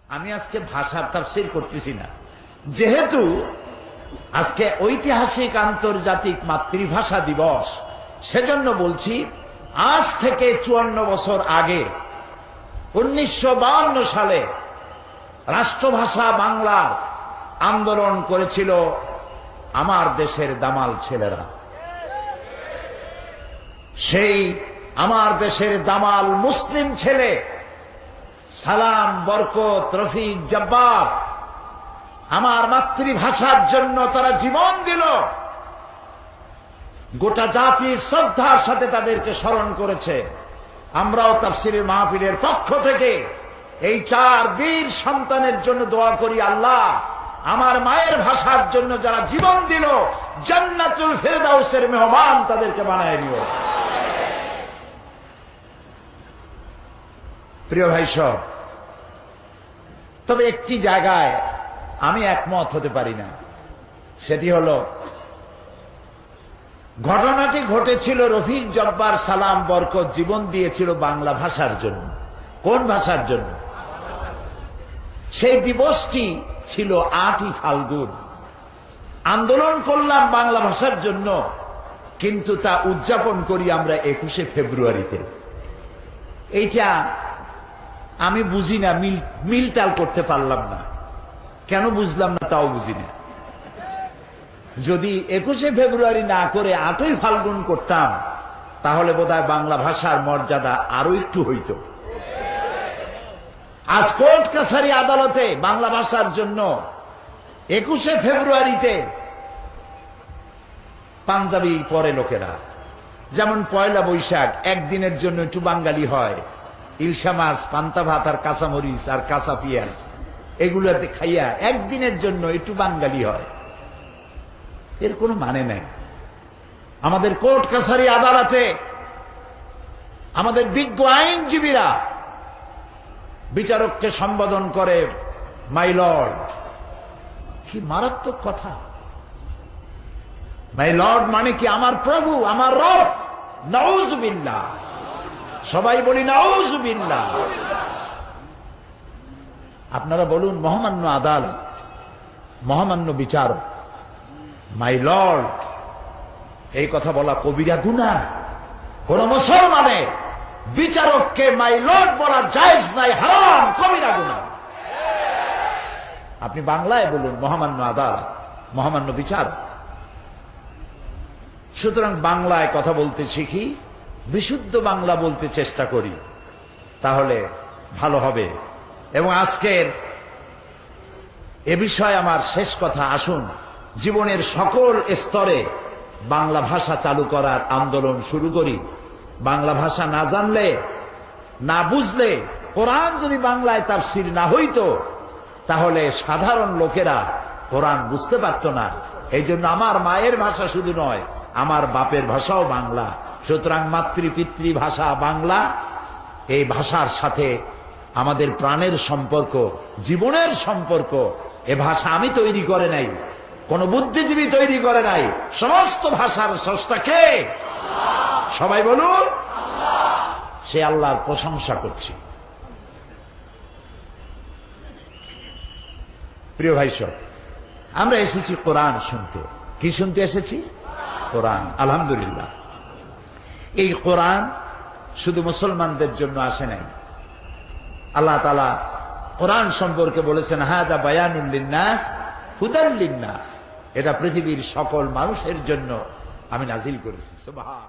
আমি আজকে ভাষার তাফসীর করতেছি না, যেহেতু আজকে ঐতিহাসিক আন্তর্জাতিক মাতৃভাষা দিবস, সেজন্য বলছি আজ থেকে 54 বছর আগে 1952 সালে রাষ্ট্রভাষা বাংলার আন্দোলন করেছিল আমার দেশের দামাল ছেলেরা। সেই আমার দেশের দামাল মুসলিম ছেলে সালাম, বরকত, রফিক, জব্বার আমার মাতৃভাষার জন্য তারা জীবন দিল। গোটা জাতি শ্রদ্ধার সাথে তাদেরকে স্মরণ করেছে। আমরাও তাফসীরের মাহফিলের পক্ষ থেকে এই 4 বীর সন্তানের জন্য দোয়া করি, আল্লাহ আমার মায়ের ভাষার জন্য যারা জীবন দিল, জান্নাতুল ফেরদাউসের মেহমান তাদেরকে বানায় নিও। প্রিয় ভাই সব, তবে একটি জায়গায় আমি একমত হতে পারি না, সেটি হলো ঘটনাটি ঘটেছিল রফিক, জব্বার, সালাম, বরকত জীবন দিয়েছিল বাংলা ভাষার জন্য। কোন ভাষার জন্য? সেই দিবসটি ছিল 8ই ফাল্গুন। আন্দোলন করলাম বাংলা ভাষার জন্য, কিন্তু তা উদযাপন করি আমরা 21শে ফেব্রুয়ারিতে। এইটা আমি বুঝি না, মিলতাল করতে পারলাম না। কেন বুঝলাম না তাও বুঝি না। যদি 21শে ফেব্রুয়ারি না করে 8ই ফাল্গুন করতাম, তাহলে বোধহয় বাংলা ভাষার মর্যাদা আরো একটু হইত। আজ কোর্ট কাছারি আদালতে বাংলা ভাষার জন্য 21শে ফেব্রুয়ারিতে পাঞ্জাবি পরে লোকেরা, যেমন পয়লা বৈশাখ একদিনের জন্য একটু বাঙালি হয়, ইলশা মাছ, পান্তা ভাত আর কাঁচামরিচ আর কাঁচা পেঁয়াজ এগুলোতে খাইয়া একদিনের জন্য একটু বাঙালি হয়। এর কোনো মানে নাই। আমাদের কোর্ট কাছারি আদালতে আমাদের বিজ্ঞ আইনজীবীরা বিচারককে সম্বোধন করে মাই লর্ড। কি মারাত্মক কথা! মাই লর্ড মানে কি? আমার প্রভু, আমার রব। নাউযুবিল্লাহ। সবাই বলি নাউযুবিল্লাহ। আপনারা বলুন, মহামান্য আদালত, মহামান্য বিচারক, মাই লর্ড, এই কথা বলা কবিরা গুনাহ। কোন মুসলমানের বিচারককে মাই লর্ড বলা জায়েজ নাই, হারাম, কবিরা গুনাহ। আপনি বাংলায় বলুন মহামান্য আদালত, মহামান্য বিচারক। সুতরাং বাংলায় কথা বলতে শিখি, বিশুদ্ধ বাংলা বলতে চেষ্টা করি, তাহলে ভালো হবে। এবং আজকের এ বিষয়ে আমার শেষ কথা, আসুন জীবনের সকল স্তরে বাংলা ভাষা চালু করার আন্দোলন শুরু করি। বাংলা ভাষা না জানলে, না বুঝলে, কোরআন যদি বাংলায় তাফসীর না হইতো, তাহলে সাধারণ লোকেরা কোরআন বুঝতে পারত না। এই জন্য আমার মায়ের ভাষা শুধু নয়, আমার বাপের ভাষাও বাংলা। সুতরাং মাতৃপিতৃ ভাষা বাংলা। এই ভাষার সাথে আমাদের প্রাণের সম্পর্ক, জীবনের সম্পর্ক। এ ভাষা আমি তৈরি করে নাই, কোন বুদ্ধিজীবী তৈরি করে নাই। সমস্ত ভাষার স্রষ্টা কে? সবাই বলুন, সে আল্লাহর প্রশংসা করছি। প্রিয় ভাই সব, আমরা এসেছি কোরআন শুনতে। কি শুনতে এসেছি? কোরআন। আলহামদুলিল্লাহ। এই কোরআন শুধু মুসলমানদের জন্য আসে নাই। আল্লাহ তাআলা কোরআন সম্পর্কে বলেছেন, হাযা বায়ানুন লিন্নাস হুদাল লিন্নাস। এটা পৃথিবীর সকল মানুষের জন্য আমি নাজিল করেছি। সুবহান।